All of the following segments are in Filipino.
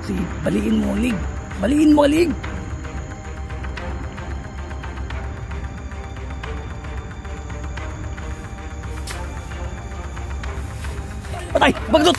Sige, baliin mo, Lig. Baliin mo, Lig. Patay! Bagnot!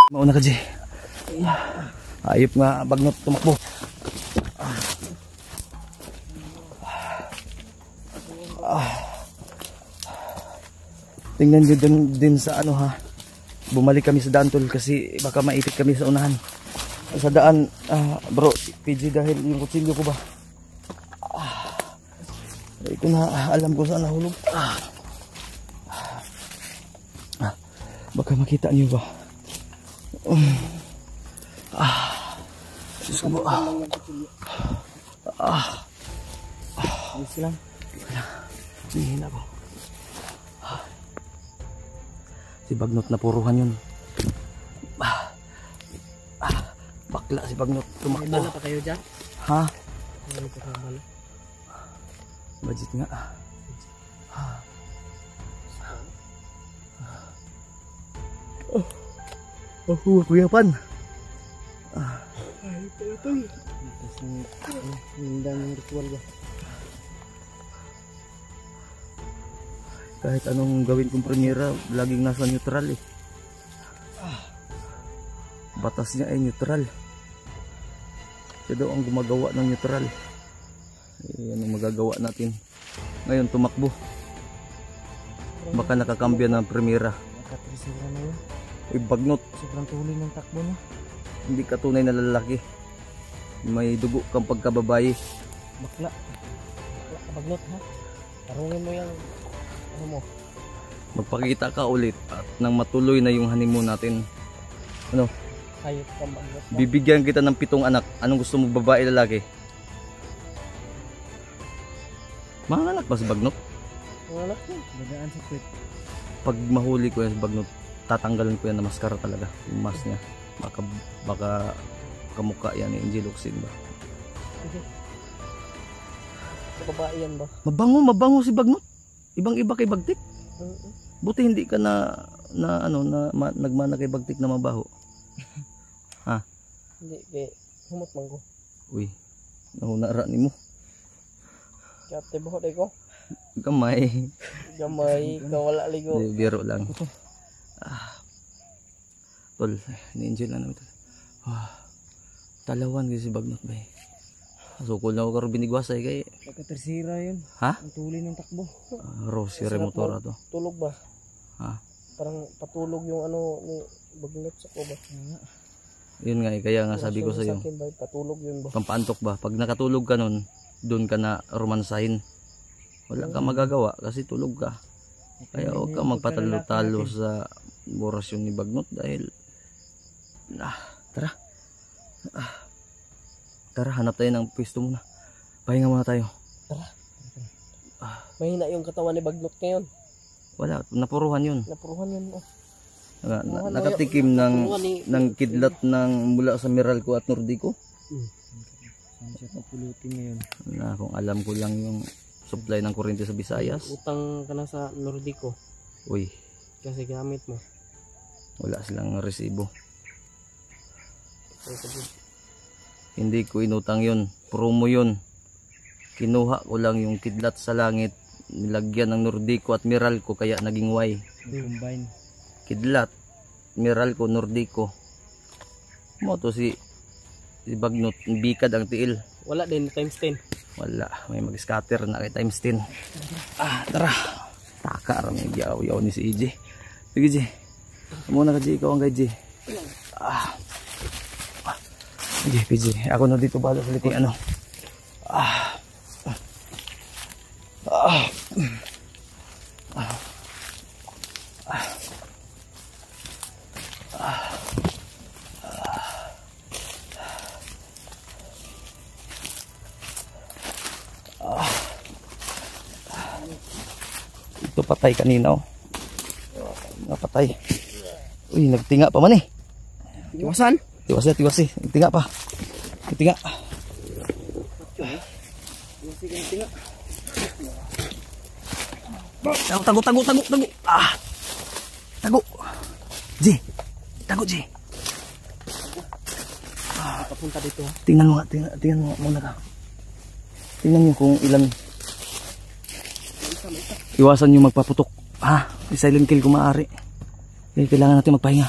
Mauna ka, G. Ayop nga, bagnot, tumakbo. Tingnan nyo din sa ano ha. Bumalik kami sa daan, tol, kasi baka maipit kami sa unahan. Sa daan, bro, PG, dahil yung kutsilyo ko ba. Ito na, alam ko saan nahulog. Baka makita nyo ba. Diyos ko ba. Ayos lang. Hinihin ako. Si Bagnot na puruhan yun. Bakla si Bagnot. Tumakbo. May bala pa kayo dyan? Ha? May bala. Budget nga. Ako yapan. Ay, ito. Hindi ng ritual ba? Kahit anong gawin kong premiera, laging nasa neutral eh. Batas niya ay neutral. Siya daw ang gumagawa ng neutral. Anong magagawa natin? Ngayon tumakbo. Baka nakakambya ng premiera. Nakatrisira na yun. Bagnot. Sobrang tuloy ng takbo niya. Hindi ka tunay na lalaki. May dugo kang pagkababae. Bakla. Bakla ka, Bagnot, ha? Tarungin mo yung ano mo. Magpakita ka ulit at nang matuloy na yung honeymoon natin. Ano? Hayop ka, Bagnot. Bibigyan kita ng 7 anak. Anong gusto mo, babae, lalaki? Mga anak ba si Bagnot? Mga anak yun. Dadaan sa kwit. Pag mahuli ko yan si Bagnot, tatanggalan ko yan na maskara talaga. Yung mask niya. Baka kamukha yan ni Angel Oxin ba? Sige. Sa babae yan ba? Mabango si Bagnot. Ibang-iba kay Bagtik. Buti hindi ka nagmana kay Bagtik na mabaho. Ha? Hindi, kay humot man ko. Uy, nahunara ni mo. Kate buhot ko. Gamay. Gamay, kawala ligo. Biro lang. Tol, ni-enjoy lang namin. Talawan kasi si Bagnot ba eh. Sukol na ako karo binigwasay kay. Pagkatersira yun. Ha? Ang tuloy ng takbo. Rosary motora to. Tulog ba? Ha? Parang patulog yung ano ni Bagnot sa ko ba? Yun nga eh, kaya nga sabi ko sa iyo. Patulog yun ba? Pampaantok ba? Pag nakatulog ka nun, doon ka na romansahin. Wala ka magagawa kasi tulog ka. Kaya huwag ka magpatalo-talo sa orasyon ni Bagnot dahil tara. Tara, hanap tayo ng pwesto muna. Pahinga muna tayo. Tara. Mahina yung katawan ni Bagnot ngayon. Wala, napuruhan yun. Napuruhan yun. Nakatikim ng kidlat ng mula sa Meralco at Nordico. Saan siya papulutin ngayon? Kung alam ko lang yung supply ng kuryente sa Visayas. Utang ka na sa Nordico. Uy. Kasi gamit mo. Wala silang resibo. Hindi ko inutang yun. Promo yun. Kinuha ko lang yung kidlat sa langit. Nilagyan ng Nordico at Meralco kaya naging Y. Combine. Kidlat, Meralco, Nordico. Mo to si Bagnot, bikad ang tiil. Wala din times 10. Wala, may mag-scatter na kay times 10. Tara. Taka may yaw-yaw ni si EJ. Sige, J. Muna ka, J. Ikaw ang kay J. Sige, PJ. Ako na dito bala ulit yung ano. Ito patay kanina oh. Napatay. Uy, nagtinga pa man eh. Iwasan? Tiwas eh. Nagtinga pa. Nagtinga. Tago. Tago. Ji. Tago, Ji. Papunta dito ha. Tingnan mo muna ka. Tingnan niyo kung ilan. Iwasan niyo magpaputok. I-silent kill kung maaari. Kailangan natin magpahinga.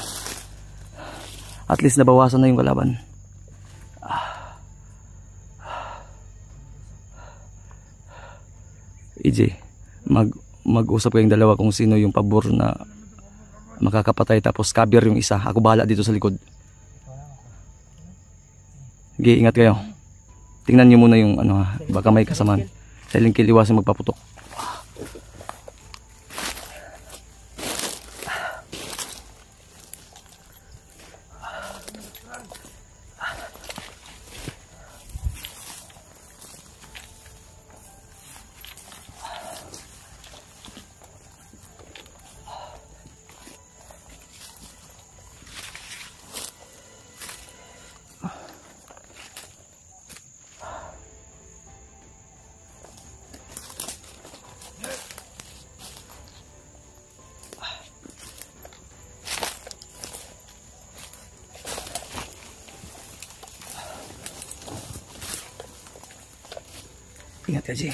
At least nabawasan na yung kalaban. EJ, mag-usap kayong dalawa kung sino yung pabor na makakapatay tapos cover yung isa. Ako bahala dito sa likod. Okay, ingat kayo. Tingnan nyo muna yung ano ha, baka may kasamaan. Silent kill, iwasan magpaputok. Ingat ka, Ji.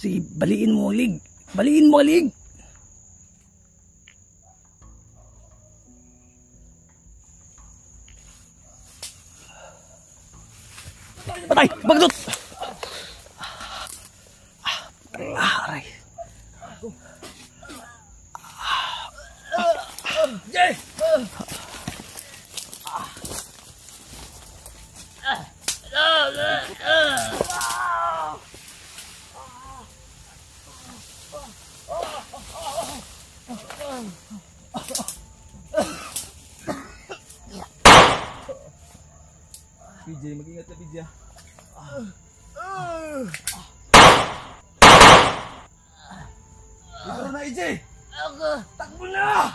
Sige, baliin mo ang lig. Baliin mo ang lig. Patay! Bagdot! Aray. PJ, mag-ingat ka, PJ. Ito na, EJ! Takbo na!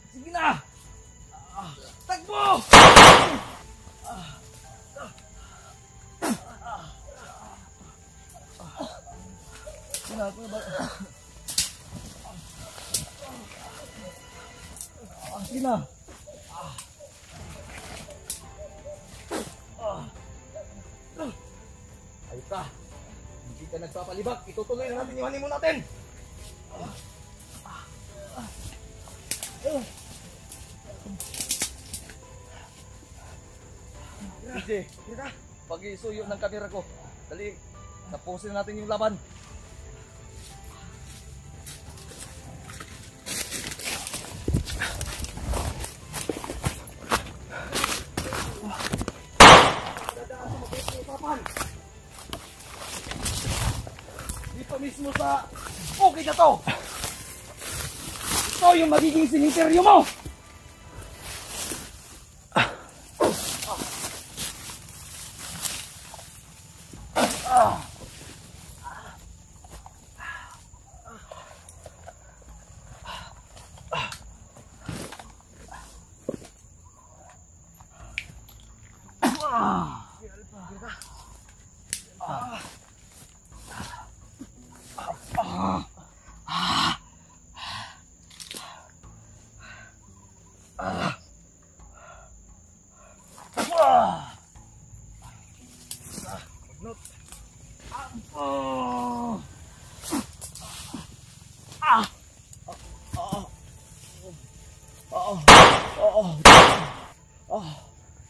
Sige na! Takbo! Sige na! Ayos ka. Hindi ka nagpapalibak. Itutuloy na natin yung honeymoon natin. PJ, pag-isuyo ng kamera ko. Dali, tapusin natin yung laban. Dito mismo sa bukid na to. Ito yung magiging simenteryo mo.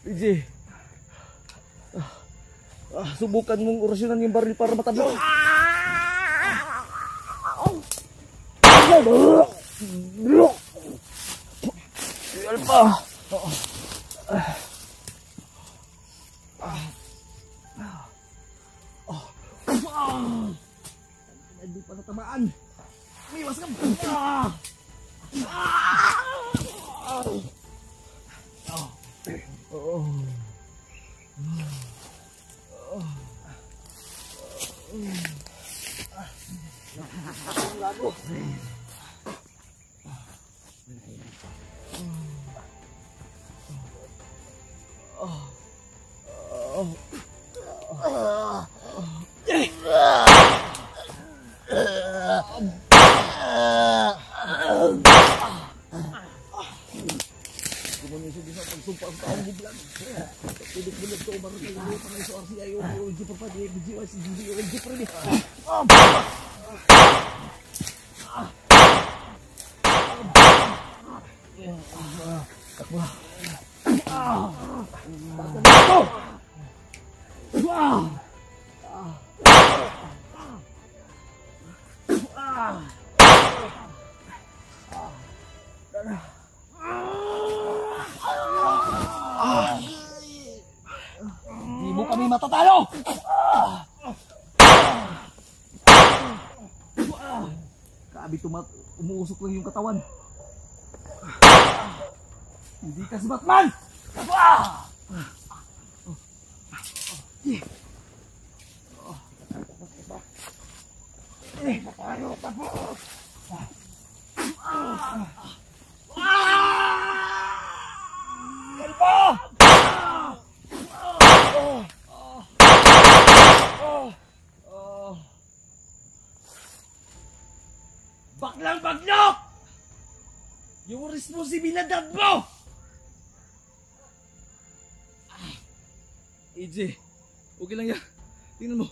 PJ. Subukan mong orasyonan yung baril para matablo. Alpa. Hindi pa natamaan. Miwas ka. Hindi mo kami matatalo! Grabe, umuusok lang yung katawan. Hindi ka si Batman! Baklang bagnok! Yung responsibilidad mo! AJ, okay lang yan. Tingnan mo.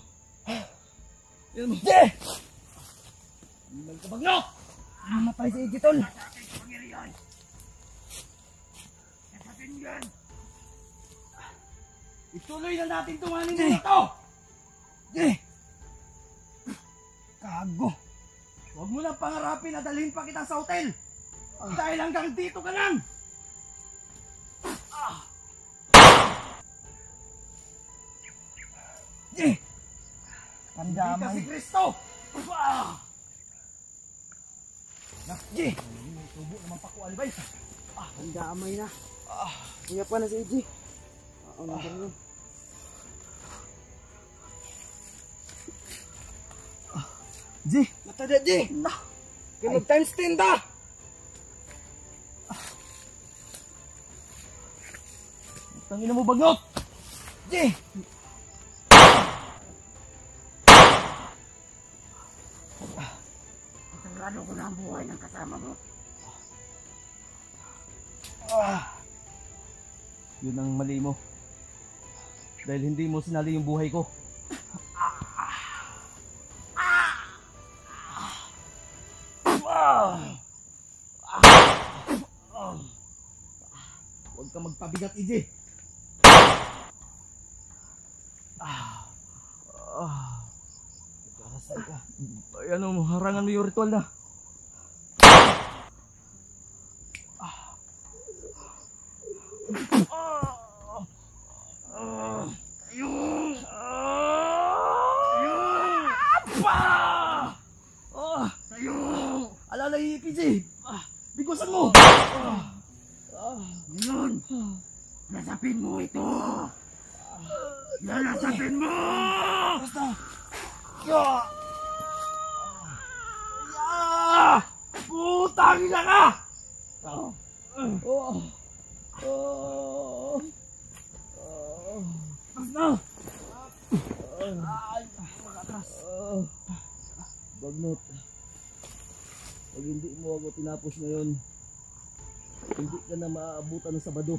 Tingnan mo. AJ! Tingnan ka bagnok! Mamatay si AJ, tol. Ituloy na natin tunganin mo ito! AJ! Kago! Huwag mo lang pangarapin na dalhin pa kita sa hotel. Dahil hanggang dito ka lang. Hindi ka si Kristo. Nakji. Tubo naman pa ko alibay. Damay na. Kaya pa na si AJ. Ano ba yun? Ji, Mata dah Ji. Kena time stand dah. tangina mo bagnot. Ji. Sigurado ko na ang buhay ng kasama mo. Yun ang mali mo. Dahil hindi mo sinali yung buhay ko. Huwag ka magpabigat, EJ. Ay, ano, harangan mo yung ritual na. Alalay, PJ. Bigusan mo. Ngayon, nasapin mo ito. Nasapin mo! Basta. Putang ina ka! Basta. Bagnot. Pag hindi mo ako tinapos ngayon, hindi ka na maaabutan ng Sabado.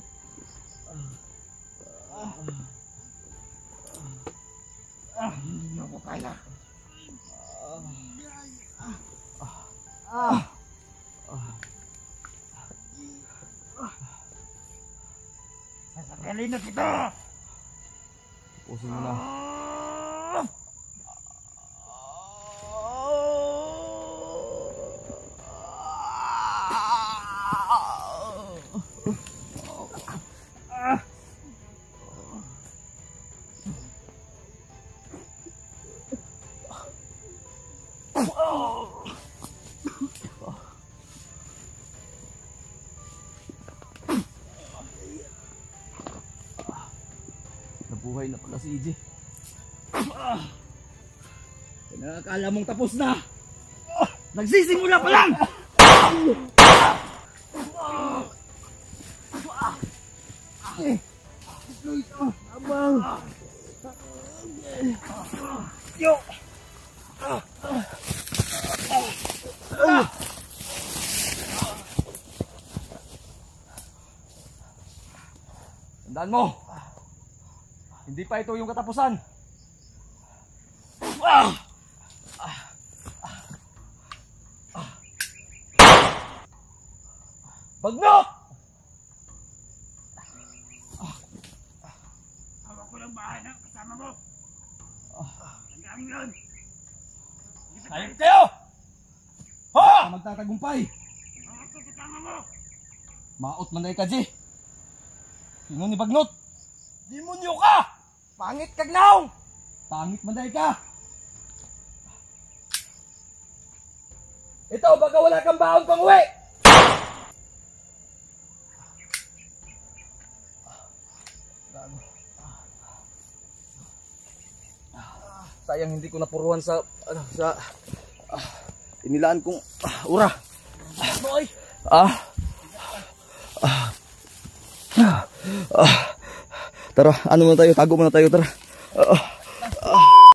Hindi ko kaya. Sasakalin na kita! Pusin mo na. Nabuhay na pala si EJ. Nakakala mong tapos na! Nagsisimula pa lang! Abang! Yo! Tandaan mo! Hindi pa ito yung katapusan. Bagnok! Hawak ko lang bahay ng kasama mo! Tandaan mo yun! Hayop kayo! Ha! Magtatagumpay! Hawak ko kasama mo! Maot man na ikaji. Sino ni Bagnot? Demonyo ka! Pangit kagnaw! Pangit man ka! Ito, baka wala kang baon pang uwi! Sayang hindi ko napuruan sa inilaan kong ura. Tara, ano muna tayo? Tago muna tayo, tara.